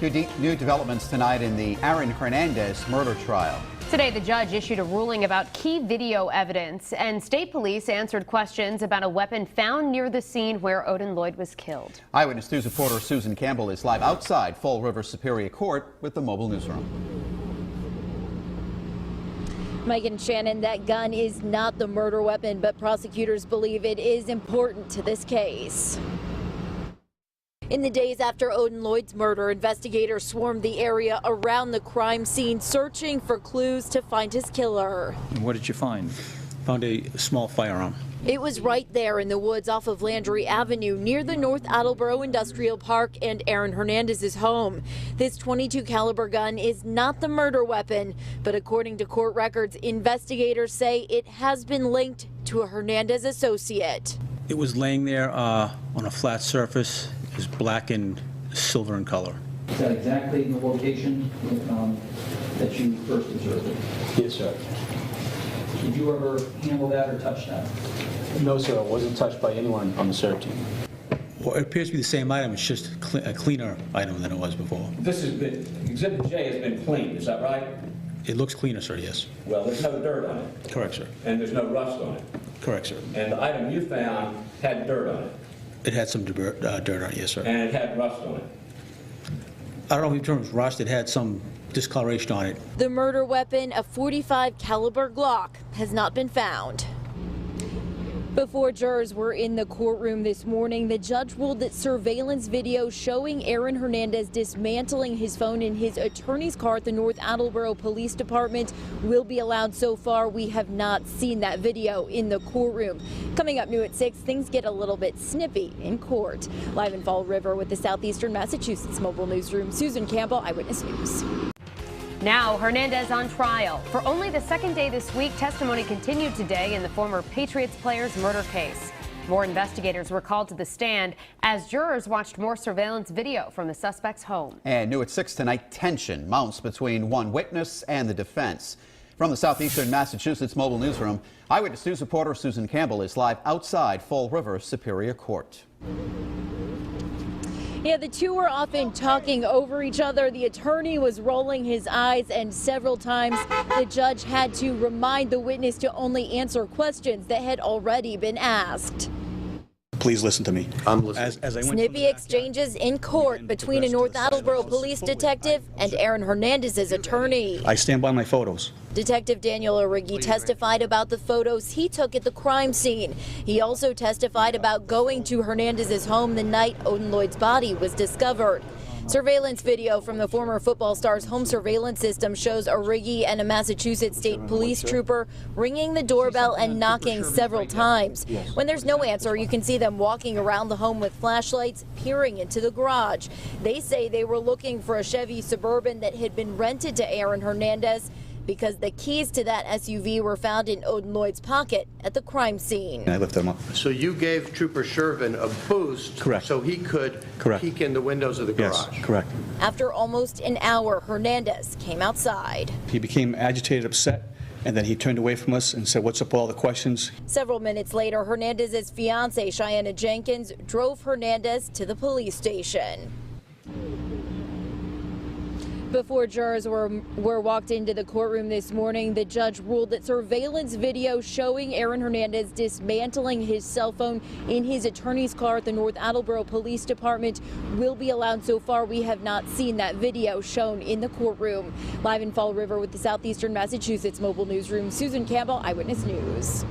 New developments tonight in the Aaron Hernandez murder trial. Today, the judge issued a ruling about key video evidence, and state police answered questions about a weapon found near the scene where Odin Lloyd was killed. Eyewitness News reporter Susan Campbell is live outside Fall River Superior Court with the mobile newsroom. Mike and Shannon, that gun is not the murder weapon, but prosecutors believe it is important to this case. In the days after Odin Lloyd's murder, investigators swarmed the area around the crime scene, searching for clues to find his killer. What did you find? Found a small firearm. It was right there in the woods off of Landry Avenue near the North Attleboro Industrial Park and Aaron Hernandez's home. This .22 caliber gun is not the murder weapon, but according to court records, investigators say it has been linked to a Hernandez associate. It was laying there on a flat surface. It was black and silver in color. Is that exactly in the location that you first observed it? Yes, sir. Did you ever handle that or touch that? No, sir. It wasn't touched by anyone on the search team. Well, it appears to be the same item. It's just a cleaner item than it was before. This has been, Exhibit J has been cleaned, is that right? It looks cleaner, sir, yes. Well, there's no dirt on it. Correct, sir. And there's no rust on it. Correct, sir. And the item you found had dirt on it. It had some dirt on it, yes, sir. And it had rust on it. I don't know if in terms of rust, it had some discoloration on it. The murder weapon, a .45 caliber Glock, has not been found. Before jurors were in the courtroom this morning, the judge ruled that surveillance video showing Aaron Hernandez dismantling his phone in his attorney's car at the North Attleboro Police Department will be allowed. So far, we have not seen that video in the courtroom. Coming up new at 6, things get a little bit snippy in court. Live in Fall River with the Southeastern Massachusetts Mobile Newsroom, Susan Campbell, Eyewitness News. Now, Hernandez on trial. For only the second day this week, testimony continued today in the former Patriots player's murder case. More investigators were called to the stand as jurors watched more surveillance video from the suspect's home. And new at 6 tonight, tension mounts between one witness and the defense. From the Southeastern Massachusetts Mobile Newsroom, Eyewitness News reporter Susan Campbell is live outside Fall River Superior Court. Yeah, the two were often talking over each other. The attorney was rolling his eyes, and several times the judge had to remind the witness to only answer questions that had already been asked. Please listen to me. I'm listening. As I went Snippy exchanges in court between a North Attleboro police detective and Aaron Hernandez's attorney. I stand by my photos. Detective Daniel Origi testified about the photos he took at the crime scene. He also testified about going to Hernandez's home the night Odin Lloyd's body was discovered. Surveillance video from the former football star's home surveillance system shows Origi and a Massachusetts state police trooper ringing the doorbell and knocking several times. When there's no answer, you can see them walking around the home with flashlights, peering into the garage. They say they were looking for a Chevy Suburban that had been rented to Aaron Hernandez, because the keys to that SUV were found in Odin Lloyd's pocket at the crime scene. I lifted them up. So you gave Trooper Shervin a boost. Correct. So he could Correct. peek in the windows of the garage. Yes, correct. After almost an hour, Hernandez came outside. He became agitated, upset, and then he turned away from us and said, "What's up with all the questions?" Several minutes later, Hernandez's fiancée, Cheyenne Jenkins, drove Hernandez to the police station. Before jurors were walked into the courtroom this morning, the judge ruled that surveillance video showing Aaron Hernandez dismantling his cell phone in his attorney's car at the North Attleboro Police Department will be allowed. So far, we have not seen that video shown in the courtroom. Live in Fall River with the Southeastern Massachusetts Mobile Newsroom, Susan Campbell, Eyewitness News.